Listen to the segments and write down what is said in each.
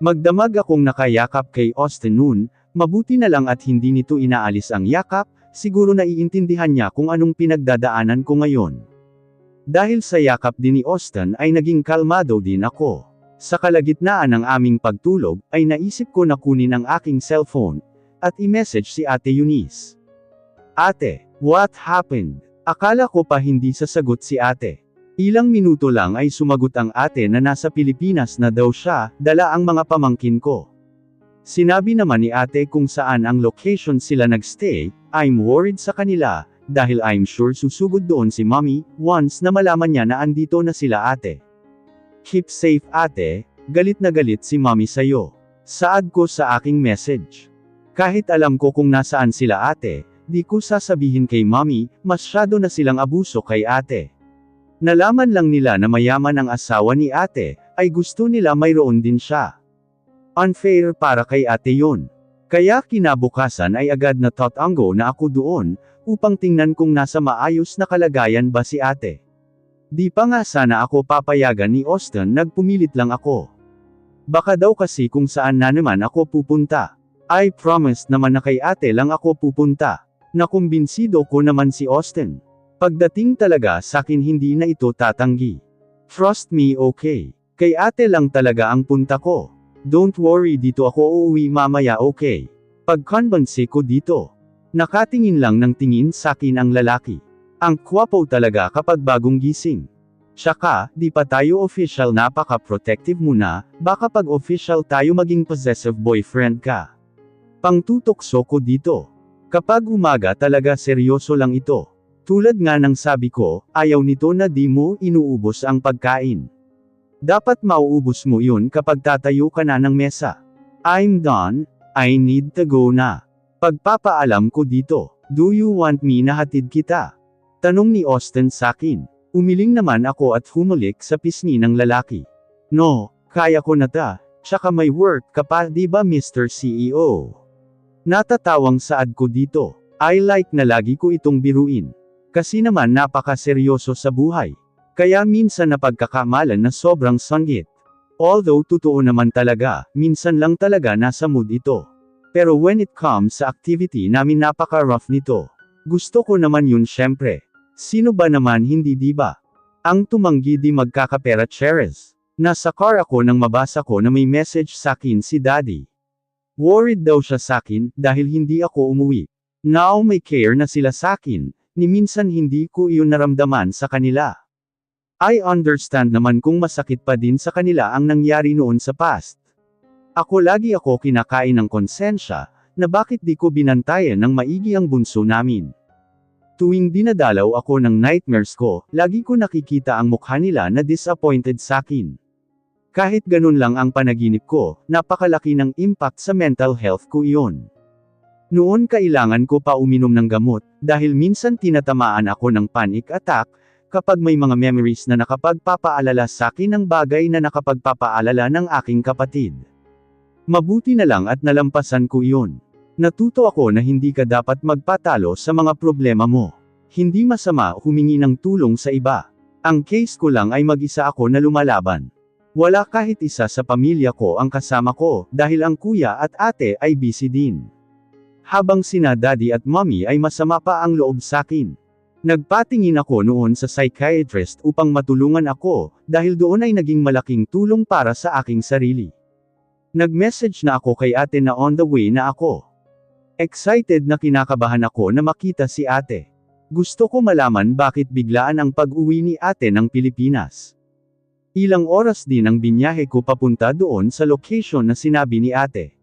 Magdamag akong nakayakap kay Austin noon, mabuti na lang at hindi nito inaalis ang yakap, siguro naiintindihan niya kung anong pinagdadaanan ko ngayon. Dahil sa yakap din ni Austin ay naging kalmado din ako. Sa kalagitnaan ng aming pagtulog, ay naisip ko na kunin ang aking cellphone, at i-message si Ate Eunice. Ate, what happened? Akala ko pa hindi sasagot si ate. Ilang minuto lang ay sumagot ang ate na nasa Pilipinas na daw siya, dala ang mga pamangkin ko. Sinabi naman ni ate kung saan ang location sila nagstay. I'm worried sa kanila, dahil I'm sure susugod doon si mommy, once na malaman niya na andito na sila ate. Keep safe ate, galit na galit si mommy sayo. Saad ko sa aking message. Kahit alam ko kung nasaan sila ate, di ko sasabihin kay mommy, masyado na silang abuso kay ate. Nalaman lang nila na mayaman ang asawa ni ate, ay gusto nila mayroon din siya. Unfair para kay ate yun. Kaya kinabukasan ay agad na tatango na ako doon, upang tingnan kung nasa maayos na kalagayan ba si ate. Di pa nga sana ako papayagan ni Austin, nagpumilit lang ako. Baka daw kasi kung saan na naman ako pupunta. I promised naman na kay ate lang ako pupunta. Nakumbinsido ko naman si Austin. Pagdating talaga sakin hindi na ito tatanggi. Trust me okay. Kay ate lang talaga ang punta ko. Don't worry dito ako uuwi mamaya okay. Pagkonbansi ko dito. Nakatingin lang ng tingin sakin ang lalaki. Ang kwapo talaga kapag bagong gising. Tsaka, di pa tayo official napaka-protective muna, baka pag official tayo maging possessive boyfriend ka. Pangtutokso ko dito. Kapag umaga talaga seryoso lang ito. Tulad nga ng sabi ko, ayaw nito na di mo inuubos ang pagkain. Dapat mauubos mo yun kapag tatayo ka na ng mesa. I'm done, I need to go na. Pagpapaalam ko dito, do you want me na hatid kita? Tanong ni Austin sakin. Umiling naman ako at humulik sa pisngi ng lalaki. No, kaya ko na ta, tsaka may work ka pa di ba Mr. CEO? Natatawang saad ko dito. I like na lagi ko itong biruin. Kasi naman napaka-seryoso sa buhay. Kaya minsan napagkakamalan na sobrang sanggit. Although totoo naman talaga, minsan lang talaga nasa mood ito. Pero when it comes sa activity namin napaka-rough nito. Gusto ko naman yun syempre. Sino ba naman hindi diba? Ang tumanggi di magkakapera Cheres. Nasa car ako nang mabasa ko na may message sakin si daddy. Worried daw siya sakin, dahil hindi ako umuwi. Now may care na sila sakin. Ni minsan hindi ko iyon naramdaman sa kanila. I understand naman kung masakit pa din sa kanila ang nangyari noon sa past. Ako kinakain ng konsensya, na bakit di ko binantayan ng maigi ang bunso namin. Tuwing dinadalaw ako ng nightmares ko, lagi ko nakikita ang mukha nila na disappointed sakin. Kahit ganun lang ang panaginip ko, napakalaki ng impact sa mental health ko iyon. Noon kailangan ko pa uminom ng gamot, dahil minsan tinatamaan ako ng panic attack, kapag may mga memories na nakapagpapaalala sakin ng bagay na nakapagpapaalala ng aking kapatid. Mabuti na lang at nalampasan ko iyon. Natuto ako na hindi ka dapat magpatalo sa mga problema mo. Hindi masama humingi ng tulong sa iba. Ang case ko lang ay mag-isa ako na lumalaban. Wala kahit isa sa pamilya ko ang kasama ko, dahil ang kuya at ate ay busy din. Habang sina daddy at mommy ay masama pa ang loob sakin. Nagpatingin ako noon sa psychiatrist upang matulungan ako, dahil doon ay naging malaking tulong para sa aking sarili. Nag-message na ako kay ate na on the way na ako. Excited na kinakabahan ako na makita si ate. Gusto ko malaman bakit biglaan ang pag-uwi ni ate ng Pilipinas. Ilang oras din ang binyahe ko papunta doon sa location na sinabi ni ate.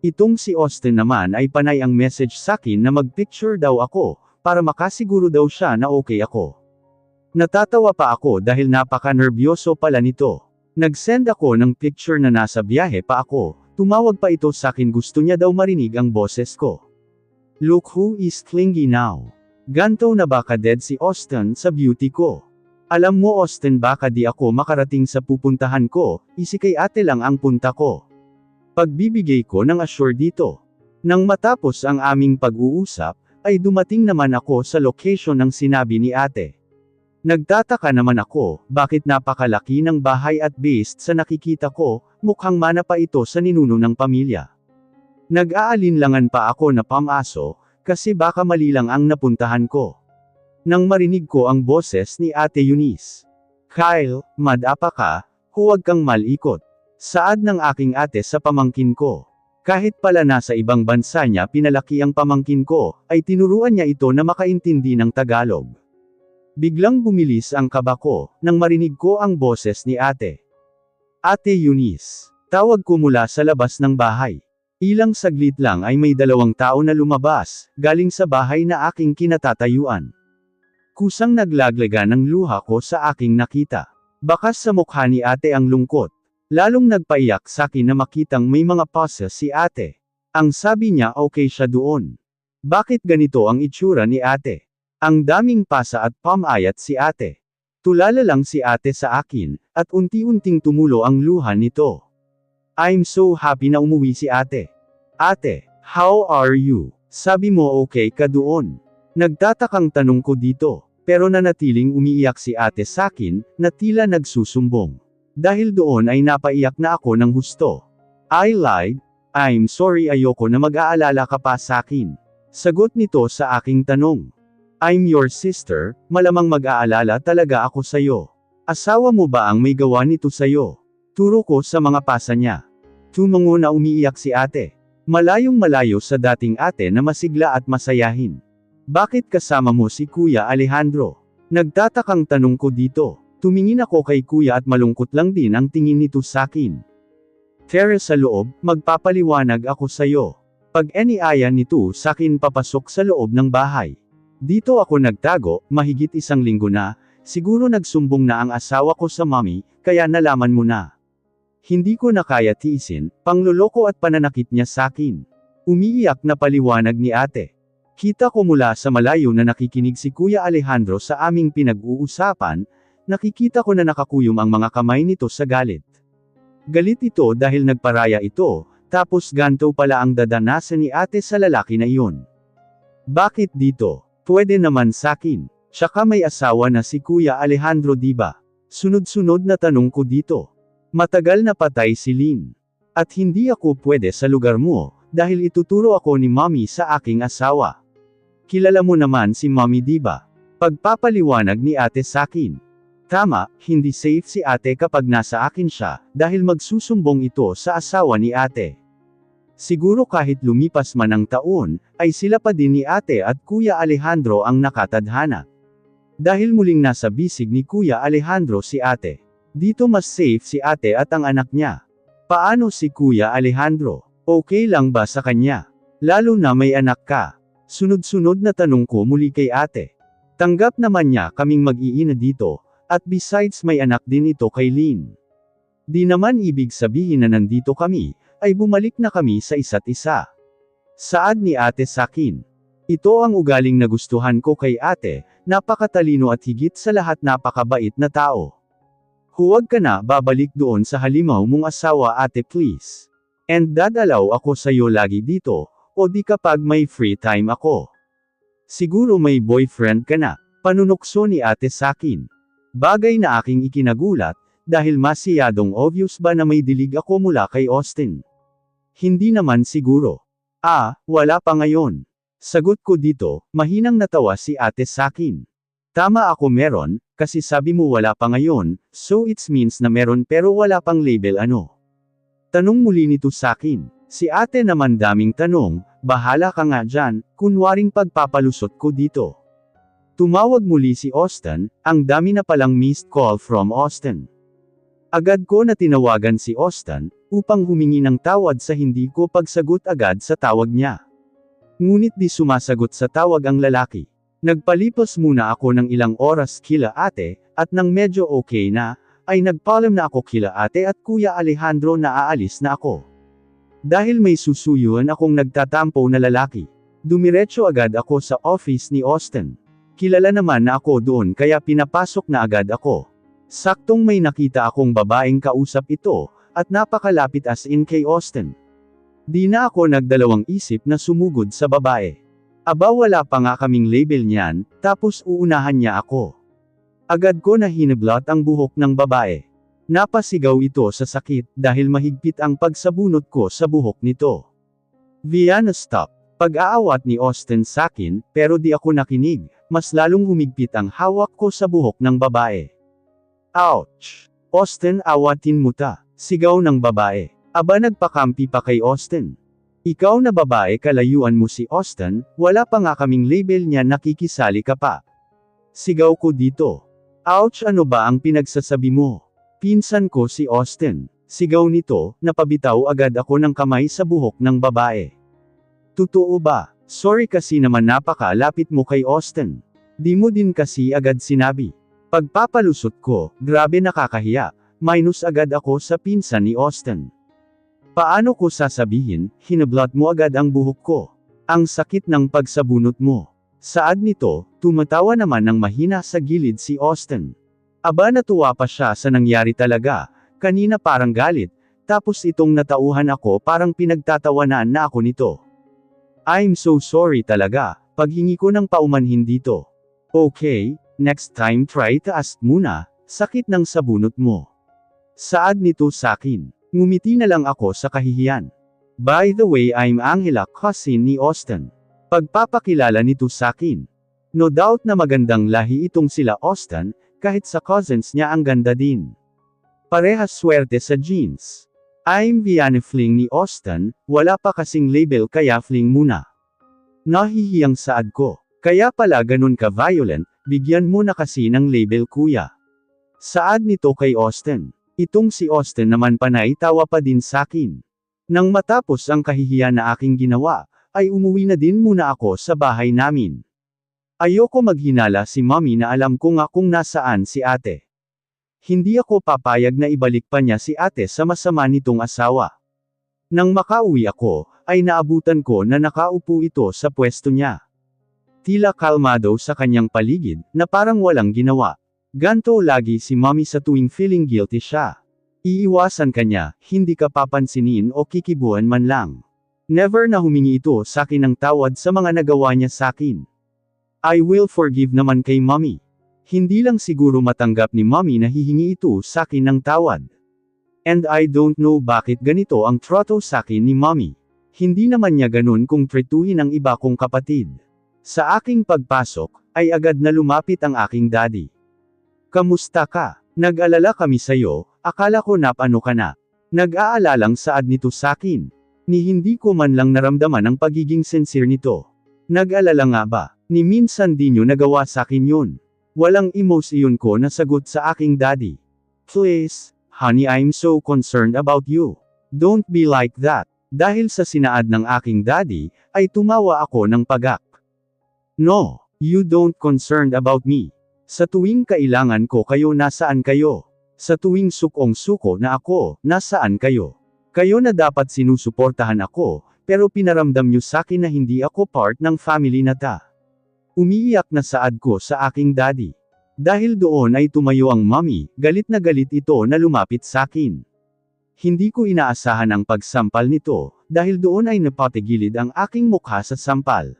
Itong si Austin naman ay panay ang message sakin na mag-picture daw ako, para makasiguro daw siya na okay ako. Natatawa pa ako dahil napaka-nervyoso pala nito. Nag-send ako ng picture na nasa biyahe pa ako, tumawag pa ito sakin gusto niya daw marinig ang boses ko. Look who is clingy now. Ganto na baka dead si Austin sa beauty ko. Alam mo Austin baka di ako makarating sa pupuntahan ko, isi kay ate lang ang punta ko. Pagbibigay ko ng assure dito. Nang matapos ang aming pag-uusap, ay dumating naman ako sa location ng sinabi ni ate. Nagtataka naman ako, bakit napakalaki ng bahay at based sa nakikita ko, mukhang mana pa ito sa ninuno ng pamilya. Nag-aalinlangan pa ako na pamaso, kasi baka mali lang ang napuntahan ko. Nang marinig ko ang boses ni Ate Eunice. Kyle, madapa ka, huwag kang malikot. Saad ng aking ate sa pamangkin ko. Kahit pala nasa ibang bansa niya pinalaki ang pamangkin ko, ay tinuruan niya ito na makaintindi ng Tagalog. Biglang bumilis ang kaba ko, nang marinig ko ang boses ni ate. Ate Eunice. Tawag ko mula sa labas ng bahay. Ilang saglit lang ay may 2 tao na lumabas, galing sa bahay na aking kinatatayuan. Kusang naglaglaga ng luha ko sa aking nakita. Bakas sa mukha ni ate ang lungkot. Lalong nagpaiyak sa akin na makitang may mga poses si ate. Ang sabi niya okay siya doon. Bakit ganito ang itsura ni ate? Ang daming pasa at pamayat si ate. Tulala lang si ate sa akin, at unti-unting tumulo ang luha nito. I'm so happy na umuwi si ate. Ate, how are you? Sabi mo okay ka doon. Nagtatakang tanong ko dito, pero nanatiling umiiyak si ate sa akin, na tila nagsusumbong. Dahil doon ay napaiyak na ako ng husto. I lied, I'm sorry ayoko na mag-aalala ka pa sa akin. Sagot nito sa aking tanong. I'm your sister, malamang mag-aalala talaga ako sayo. Asawa mo ba ang may gawa nito sayo? Turo ko sa mga pasa niya. Tumungo na umiiyak si ate. Malayong malayo sa dating ate na masigla at masayahin. Bakit kasama mo si Kuya Alejandro? Nagtatakang tanong ko dito. Tumingin ako kay kuya at malungkot lang din ang tingin nito sa akin. Tara sa loob, magpapaliwanag ako sayo. Pag iniaya nito sa akin papasok sa loob ng bahay. Dito ako nagtago, mahigit 1 linggo na, siguro nagsumbong na ang asawa ko sa mommy, kaya nalaman mo na. Hindi ko na kaya tiisin, pangloloko at pananakit niya sa akin. Umiiyak na paliwanag ni ate. Kita ko mula sa malayo na nakikinig si Kuya Alejandro sa aming pinag-uusapan, nakikita ko na nakakuyom ang mga kamay nito sa galit. Galit ito dahil nagparaya ito, tapos ganto pala ang dadanasan ni ate sa lalaki na iyon. Bakit dito? Pwede naman sakin. Tsaka may asawa na si Kuya Alejandro diba? Sunod-sunod na tanong ko dito. Matagal na patay si Lynn. At hindi ako pwede sa lugar mo, dahil ituturo ako ni mommy sa aking asawa. Kilala mo naman si mommy diba? Pagpapaliwanag ni ate sakin. Tama, hindi safe si ate kapag nasa akin siya, dahil magsusumbong ito sa asawa ni ate. Siguro kahit lumipas man ang taon, ay sila pa din ni ate at Kuya Alejandro ang nakatadhana. Dahil muling nasa bisig ni Kuya Alejandro si ate. Dito mas safe si ate at ang anak niya. Paano si Kuya Alejandro? Okay lang ba sa kanya? Lalo na may anak ka. Sunod-sunod na tanong ko muli kay ate. Tanggap naman niya kaming mag-iina dito, at besides may anak din ito kay Lynn. Di naman ibig sabihin na nandito kami, ay bumalik na kami sa isa't isa. Saad ni ate sakin. Ito ang ugaling nagustuhan ko kay ate, napakatalino at higit sa lahat napakabait na tao. Huwag ka na babalik doon sa halimaw mong asawa ate please. And dadalaw ako sayo lagi dito, o di kapag may free time ako. Siguro may boyfriend ka na, panunokso ni ate sakin. Bagay na aking ikinagulat, dahil masyadong obvious ba na may dilig ako mula kay Austin? Hindi naman siguro. Wala pa ngayon. Sagot ko dito, mahinang natawa si ate sakin. Tama ako meron, kasi sabi mo wala pa ngayon, so it means na meron pero wala pang label ano. Tanong muli nito sakin. Si ate naman daming tanong, bahala ka nga dyan, kunwaring pagpapalusot ko dito. Tumawag muli si Austin, ang dami na palang missed call from Austin. Agad ko na tinawagan si Austin, upang humingi ng tawad sa hindi ko pagsagot agad sa tawag niya. Ngunit di sumasagot sa tawag ang lalaki. Nagpalipas muna ako ng ilang oras kila ate, at nang medyo okay na, ay nagpaalam na ako kila ate at Kuya Alejandro na aalis na ako. Dahil may susuyuan akong nagtatampo na lalaki, dumiretso agad ako sa office ni Austin. Kilala naman na ako doon kaya pinapasok na agad ako. Saktong may nakita akong babaeng kausap ito, at napakalapit as in kay Austin. Di na ako nagdalawang isip na sumugod sa babae. Aba wala pa nga kaming label niyan, tapos uunahan niya ako. Agad ko na hiniblot ang buhok ng babae. Napasigaw ito sa sakit dahil mahigpit ang pagsabunot ko sa buhok nito. Vienna stop. Pag-aawat ni Austin sakin, pero di ako nakinig, mas lalong humigpit ang hawak ko sa buhok ng babae. Ouch! Austin, awatin mo ta, sigaw ng babae. Aba, nagpakampi pa kay Austin. Ikaw na babae, kalayuan mo si Austin, wala pa nga kaming label niya, nakikisali ka pa. Sigaw ko dito. Ouch, ano ba ang pinagsasabi mo? Pinsan ko si Austin. Sigaw nito, napabitaw agad ako ng kamay sa buhok ng babae. Totoo ba? Sorry kasi naman, napakalapit mo kay Austin. Di mo din kasi agad sinabi. Pagpapalusot ko, grabe nakakahiya, minus agad ako sa pinsan ni Austin. Paano ko sasabihin, hinablot mo agad ang buhok ko. Ang sakit ng pagsabunot mo. Saad nito, tumatawa naman ng mahina sa gilid si Austin. Aba, natuwa pa siya sa nangyari talaga, kanina parang galit, tapos itong natauhan ako parang pinagtatawanan na ako nito. I'm so sorry talaga, paghingi ko ng paumanhin dito. Okay, next time try to ask muna, sakit ng sabunot mo. Saad nito sakin, ngumiti na lang ako sa kahihiyan. By the way, I'm Angela, cousin ni Austin. Pagpapakilala nito sakin. No doubt na magandang lahi itong sila Austin, kahit sa cousins niya ang ganda din. Parehas swerte sa jeans. I'm Vienna fling ni Austin, wala pa kasing label kaya fling muna. Nahihiyang saad ko. Kaya pala ganun ka violent, bigyan mo na kasi ng label kuya. Saad nito kay Austin. Itong si Austin naman panay tawa pa din sakin. Nang matapos ang kahihiyan na aking ginawa, ay umuwi na din muna ako sa bahay namin. Ayoko maghinala si mommy na alam ko nga kung nasaan si ate. Hindi ako papayag na ibalik pa niya si ate sa masama nitong asawa. Nang makauwi ako, ay naabutan ko na nakaupo ito sa pwesto niya. Tila kalmado sa kanyang paligid, na parang walang ginawa. Ganto lagi si mommy sa tuwing feeling guilty siya. Iiwasan ka niya, hindi ka papansinin o kikibuan man lang. Never na humingi ito sa akin ng tawad sa mga nagawa niya sa akin. I will forgive naman kay mommy. Hindi lang siguro matanggap ni mommy na hihingi ito sa akin ng tawad. And I don't know bakit ganito ang trato sa akin ni mommy. Hindi naman niya ganun kung tretuhin ang iba kong kapatid. Sa aking pagpasok, ay agad na lumapit ang aking daddy. Kamusta ka? Nag-alala kami sayo, akala ko napano ka na. Nag-aalalang saad nito sa akin. Ni hindi ko man lang naramdaman ang pagiging sincere nito. Nag-alala nga ba? Ni minsan di nyo nagawa sa akin yun. Walang emosyon ko na sagot sa aking daddy. Please, honey, I'm so concerned about you. Don't be like that. Dahil sa sinaad ng aking daddy, ay tumawa ako ng pagak. No, you don't concerned about me. Sa tuwing kailangan ko kayo, nasaan kayo? Sa tuwing sukong-suko na ako, nasaan kayo? Kayo na dapat sinusuportahan ako, pero pinaramdam niyo sa akin na hindi ako part ng family na ta. Umiiyak na saad ko sa aking daddy. Dahil doon ay tumayo ang mommy, galit na galit ito na lumapit sa akin. Hindi ko inaasahan ang pagsampal nito, dahil doon ay napatigilid ang aking mukha sa sampal.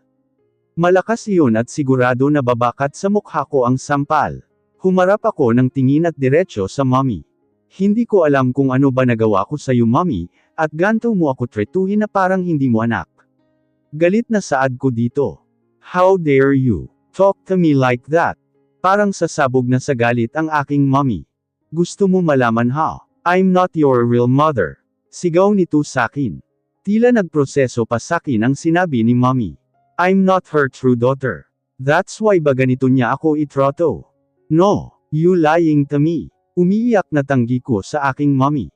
Malakas iyon at sigurado na babakat sa mukha ko ang sampal. Humarap ako ng tingin at diretso sa mommy. Hindi ko alam kung ano ba nagawa ko sa iyo mommy, at ganto mo ako tretuhin na parang hindi mo anak. Galit na saad ko dito. How dare you talk to me like that? Parang sasabog na sa galit ang aking mommy. Gusto mo malaman ha? I'm not your real mother. Sigaw nito sakin. Tila nagproseso pa sakin ang sinabi ni mommy. I'm not her true daughter. That's why ba ganito niya ako itrato? No, you lying to me. Umiiyak na tanggi ko sa aking mommy.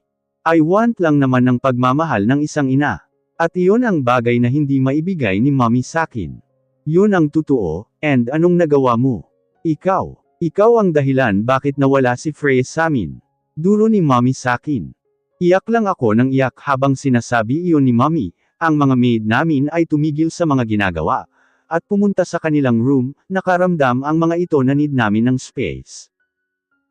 I want lang naman ng pagmamahal ng isang ina. At iyon ang bagay na hindi maibigay ni mommy sakin. Yun ang totoo, and anong nagawa mo? Ikaw ang dahilan bakit nawala si Frey sa amin. Duro ni mommy sakin. Iyak lang ako ng iyak habang sinasabi iyon ni mommy, ang mga maid namin ay tumigil sa mga ginagawa. At pumunta sa kanilang room, nakaramdam ang mga ito na need namin ng space.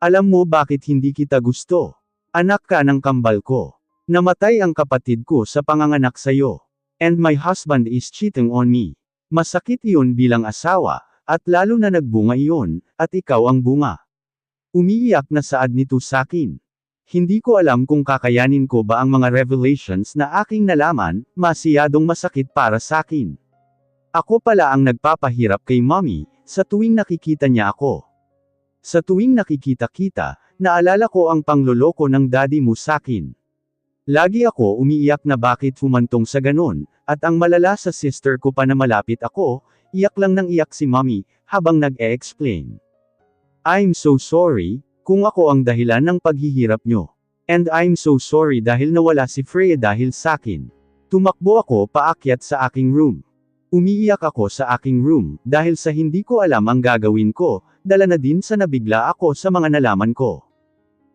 Alam mo bakit hindi kita gusto? Anak ka ng kambal ko. Namatay ang kapatid ko sa panganganak sayo. And my husband is cheating on me. Masakit iyon bilang asawa, at lalo na nagbunga iyon, at ikaw ang bunga. Umiiyak na saad nito sakin. Hindi ko alam kung kakayanin ko ba ang mga revelations na aking nalaman, masyadong masakit para sakin. Ako pala ang nagpapahirap kay mommy, sa tuwing nakikita niya ako. Sa tuwing nakikita kita, naalala ko ang pangloloko ng daddy mo sakin. Lagi ako umiiyak na bakit humantong sa ganon, at ang malala sa sister ko pa na malapit ako, iyak lang ng iyak si mommy, habang nag-e-explain. I'm so sorry, kung ako ang dahilan ng paghihirap nyo. And I'm so sorry dahil nawala si Freya dahil sakin. Tumakbo ako paakyat sa aking room. Umiiyak ako sa aking room, dahil sa hindi ko alam ang gagawin ko, dala na din sa nabigla ako sa mga nalaman ko.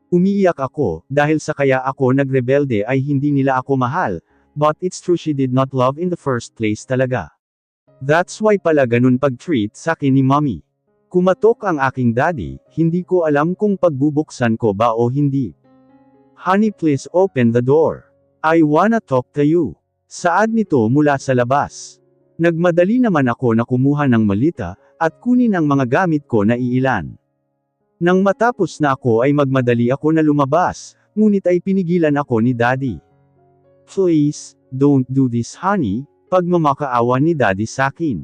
Umiiyak ako, dahil sa kaya ako nagrebelde ay hindi nila ako mahal, but it's true she did not love in the first place talaga. That's why pala ganun pag-treat sa akin ni mommy. Kumatok ang aking daddy, hindi ko alam kung pagbubuksan ko ba o hindi. Honey please open the door. I wanna talk to you. Saad nito mula sa labas. Nagmadali naman ako na kumuha ng malita, at kunin ang mga gamit ko na iilan. Nang matapos na ako ay magmadali ako na lumabas, ngunit ay pinigilan ako ni daddy. Please, don't do this honey, pagmamakaawa ni daddy sakin.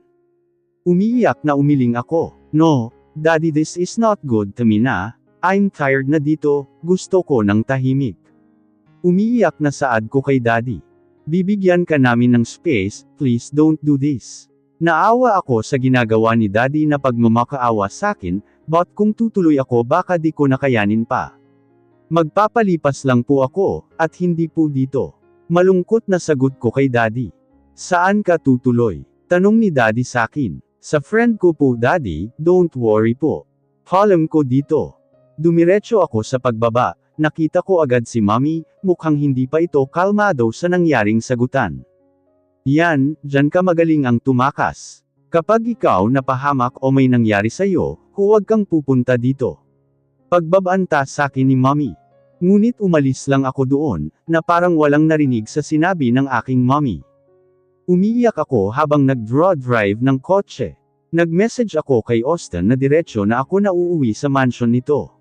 Umiiyak na umiling ako. No, daddy this is not good to me na, I'm tired na dito, gusto ko ng tahimik. Umiiyak na saad ko kay daddy. Bibigyan ka namin ng space, please don't do this. Naawa ako sa ginagawa ni daddy na pagmamakaawa sakin, but kung tutuloy ako baka di ko nakayanin pa. Magpapalipas lang po ako, at hindi po dito. Malungkot na sagot ko kay daddy. Saan ka tutuloy? Tanong ni daddy sakin. Sa friend ko po daddy, don't worry po. Column ko dito. Dumiretso ako sa pagbaba, nakita ko agad si mommy, mukhang hindi pa ito kalmado sa nangyaring sagutan. Yan, dyan ka magaling ang tumakas. Kapag ikaw napahamak o may nangyari sa'yo, huwag kang pupunta dito. Pagbabanta sakin ni mommy. Ngunit umalis lang ako doon, na parang walang narinig sa sinabi ng aking mommy. Umiiyak ako habang nag-draw drive ng kotse. Nag-message ako kay Austin na diretsyo na ako na uuwi sa mansion nito.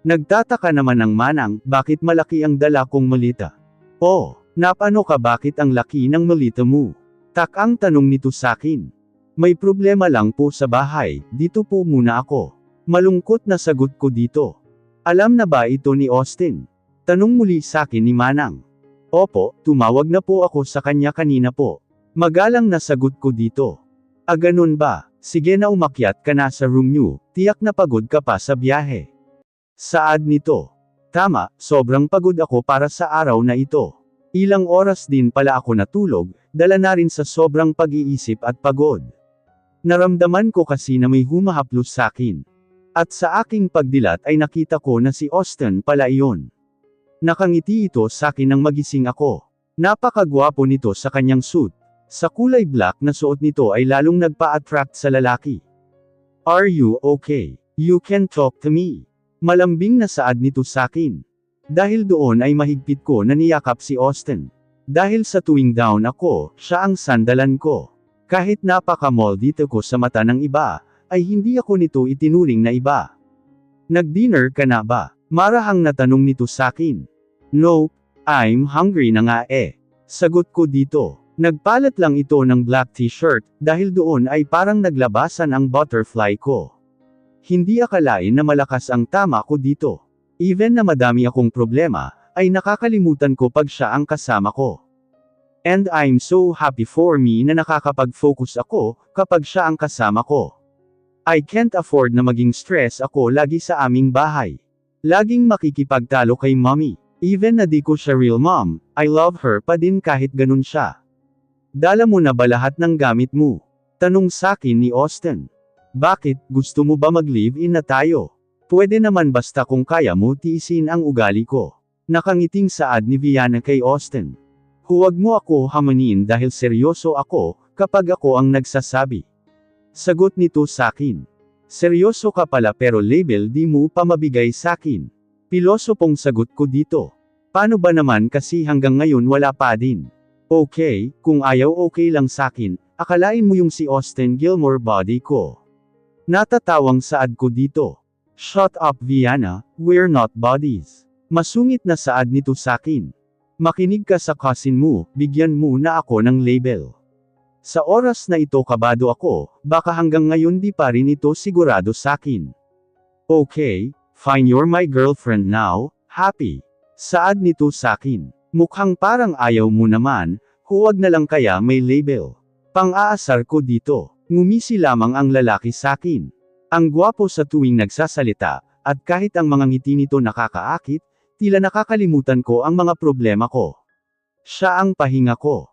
Nagtataka naman ng manang, bakit malaki ang dala kong malita. Oh, napano ka bakit ang laki ng malita mo? Tak ang tanong nito sakin. May problema lang po sa bahay, dito po muna ako. Malungkot na sagot ko dito. Alam na ba ito ni Austin? Tanong muli sakin ni manang. Opo, tumawag na po ako sa kanya kanina po. Magalang na sagot ko dito. Ganun ba? Sige na umakyat ka na sa room niyo, tiyak na pagod ka pa sa biyahe. Saad nito. Tama, sobrang pagod ako para sa araw na ito. Ilang oras din pala ako natulog, dala na rin sa sobrang pag-iisip at pagod. Naramdaman ko kasi na may humahaplos sakin. At sa aking pagdilat ay nakita ko na si Austin pala iyon. Nakangiti ito sakin nang magising ako. Napakagwapo nito sa kanyang suit. Sa kulay black na suot nito ay lalong nagpa-attract sa lalaki. Are you okay? You can talk to me. Malambing na saad nito sakin. Dahil doon ay mahigpit ko na niyakap si Austin. Dahil sa tuwing down ako, siya ang sandalan ko. Kahit napaka-moldito ko sa mata ng iba, ay hindi ako nito itinuring na iba. Nag-dinner ka na ba? Marahang natanong nito sakin. Nope, I'm hungry na nga eh. Sagot ko dito. Nagpalat lang ito ng black t-shirt, dahil doon ay parang naglabasan ang butterfly ko. Hindi akalain na malakas ang tama ko dito. Even na madami akong problema, ay nakakalimutan ko pag siya ang kasama ko. And I'm so happy for me na nakakapag-focus ako, kapag siya ang kasama ko. I can't afford na maging stress ako lagi sa aming bahay. Laging makikipagtalo kay mommy. Even na di ko siya real mom, I love her pa din kahit ganun siya. Dala mo na ba lahat ng gamit mo? Tanong sakin ni Austin. Bakit, gusto mo ba mag-live-in na tayo? Pwede naman basta kung kaya mo tiisin ang ugali ko. Nakangiting saad ni Vianna kay Austin. Huwag mo ako hamanin dahil seryoso ako, kapag ako ang nagsasabi. Sagot nito sakin. Seryoso ka pala pero label di mo pa mabigay sakin. Pilosopong sagot ko dito. Paano ba naman kasi hanggang ngayon wala pa din? Okay, kung ayaw okay lang sakin, akalain mo yung si Austin Gilmore body ko. Natatawang saad ko dito. Shut up Viana, we're not buddies. Masungit na saad nito sakin. Makinig ka sa cousin mo, bigyan mo na ako ng label. Sa oras na ito kabado ako, baka hanggang ngayon di pa rin ito sigurado sakin. Okay, fine you're my girlfriend now, happy. Saad nito sakin. Mukhang parang ayaw mo naman, huwag na lang kaya may label. Pang-aasar ko dito. Ngumisi lamang ang lalaki sakin. Ang gwapo sa tuwing nagsasalita, at kahit ang mga ngiti nito nakakaakit, tila nakakalimutan ko ang mga problema ko. Siya ang pahinga ko.